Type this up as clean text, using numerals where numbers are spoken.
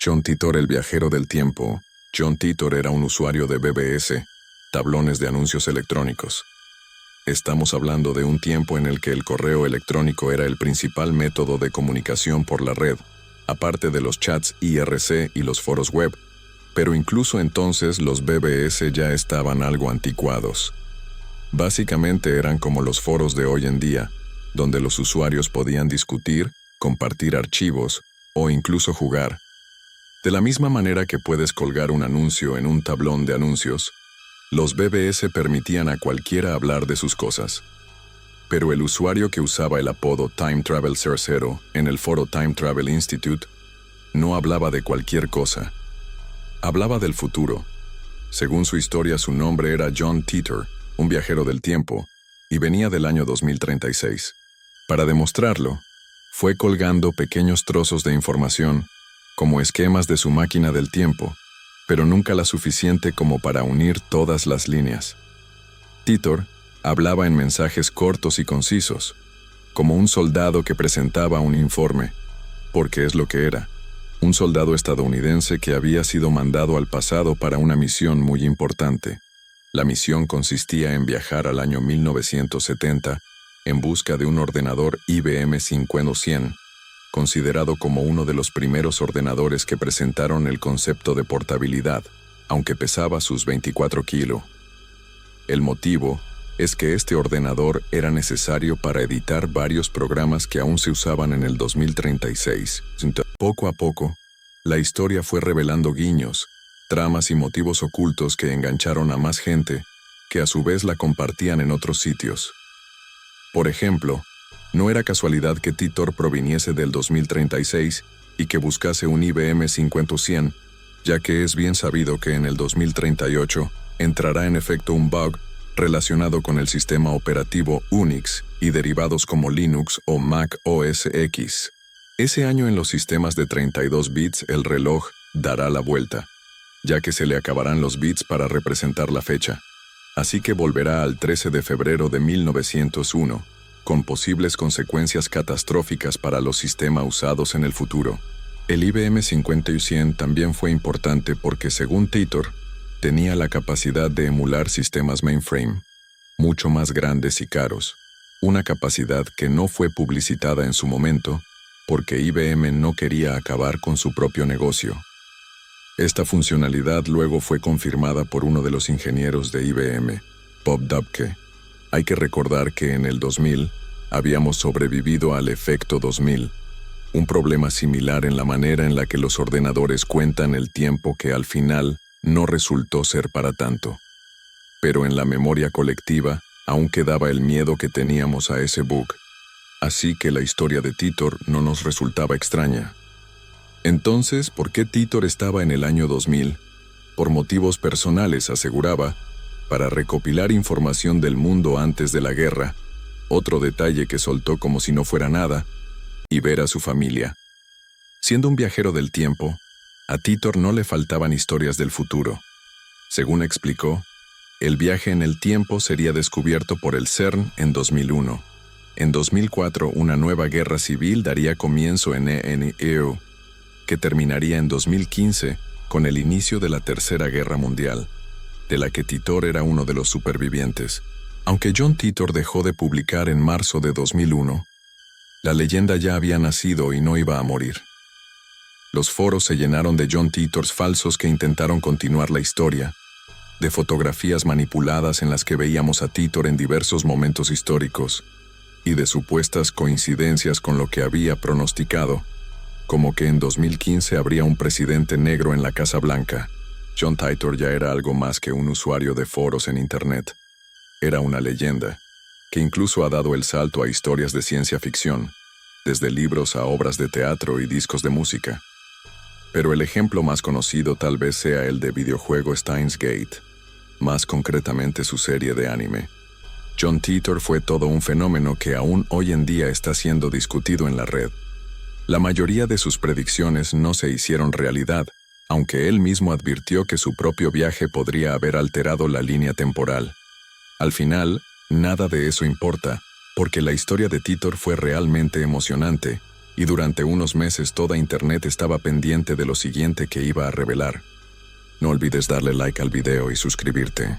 John Titor, el viajero del tiempo. John Titor era un usuario de BBS, tablones de anuncios electrónicos. Estamos hablando de un tiempo en el que el correo electrónico era el principal método de comunicación por la red, aparte de los chats IRC y los foros web, pero incluso entonces los BBS ya estaban algo anticuados. Básicamente eran como los foros de hoy en día, donde los usuarios podían discutir, compartir archivos o incluso jugar. De la misma manera que puedes colgar un anuncio en un tablón de anuncios, los BBS permitían a cualquiera hablar de sus cosas. Pero el usuario que usaba el apodo Time Travel 00 en el foro Time Travel Institute no hablaba de cualquier cosa. Hablaba del futuro. Según su historia, su nombre era John Titor, un viajero del tiempo, y venía del año 2036. Para demostrarlo, fue colgando pequeños trozos de información, como esquemas de su máquina del tiempo, pero nunca la suficiente como para unir todas las líneas. Titor hablaba en mensajes cortos y concisos, como un soldado que presentaba un informe, porque es lo que era, un soldado estadounidense que había sido mandado al pasado para una misión muy importante. La misión consistía en viajar al año 1970 en busca de un ordenador IBM 5100, considerado como uno de los primeros ordenadores que presentaron el concepto de portabilidad, aunque pesaba sus 24 kilos. El motivo es que este ordenador era necesario para editar varios programas que aún se usaban en el 2036. Poco a poco, la historia fue revelando guiños, tramas y motivos ocultos que engancharon a más gente, que a su vez la compartían en otros sitios. Por ejemplo, no era casualidad que Titor proviniese del 2036 y que buscase un IBM 5100, ya que es bien sabido que en el 2038 entrará en efecto un bug relacionado con el sistema operativo Unix y derivados como Linux o Mac OS X. Ese año en los sistemas de 32 bits el reloj dará la vuelta, ya que se le acabarán los bits para representar la fecha. Así que volverá al 13 de febrero de 1901, con posibles consecuencias catastróficas para los sistemas usados en el futuro. El IBM 5100 también fue importante porque, según Titor, tenía la capacidad de emular sistemas mainframe, mucho más grandes y caros, una capacidad que no fue publicitada en su momento porque IBM no quería acabar con su propio negocio. Esta funcionalidad luego fue confirmada por uno de los ingenieros de IBM, Bob Dubke. Hay que recordar que en el 2000 habíamos sobrevivido al efecto 2000, un problema similar en la manera en la que los ordenadores cuentan el tiempo que al final no resultó ser para tanto. Pero en la memoria colectiva aún quedaba el miedo que teníamos a ese bug, así que la historia de Titor no nos resultaba extraña. Entonces, ¿por qué Titor estaba en el año 2000? Por motivos personales, aseguraba, para recopilar información del mundo antes de la guerra, otro detalle que soltó como si no fuera nada, y ver a su familia. Siendo un viajero del tiempo, a Titor no le faltaban historias del futuro. Según explicó, el viaje en el tiempo sería descubierto por el CERN en 2001. En 2004, una nueva guerra civil daría comienzo en EU, que terminaría en 2015 con el inicio de la Tercera Guerra Mundial, de la que Titor era uno de los supervivientes. Aunque John Titor dejó de publicar en marzo de 2001, la leyenda ya había nacido y no iba a morir. Los foros se llenaron de John Titors falsos que intentaron continuar la historia, de fotografías manipuladas en las que veíamos a Titor en diversos momentos históricos, y de supuestas coincidencias con lo que había pronosticado, como que en 2015 habría un presidente negro en la Casa Blanca. John Titor ya era algo más que un usuario de foros en Internet. Era una leyenda, que incluso ha dado el salto a historias de ciencia ficción, desde libros a obras de teatro y discos de música. Pero el ejemplo más conocido tal vez sea el de videojuego Steins Gate, más concretamente su serie de anime. John Titor fue todo un fenómeno que aún hoy en día está siendo discutido en la red. La mayoría de sus predicciones no se hicieron realidad, aunque él mismo advirtió que su propio viaje podría haber alterado la línea temporal. Al final, nada de eso importa, porque la historia de Titor fue realmente emocionante, y durante unos meses toda Internet estaba pendiente de lo siguiente que iba a revelar. No olvides darle like al video y suscribirte.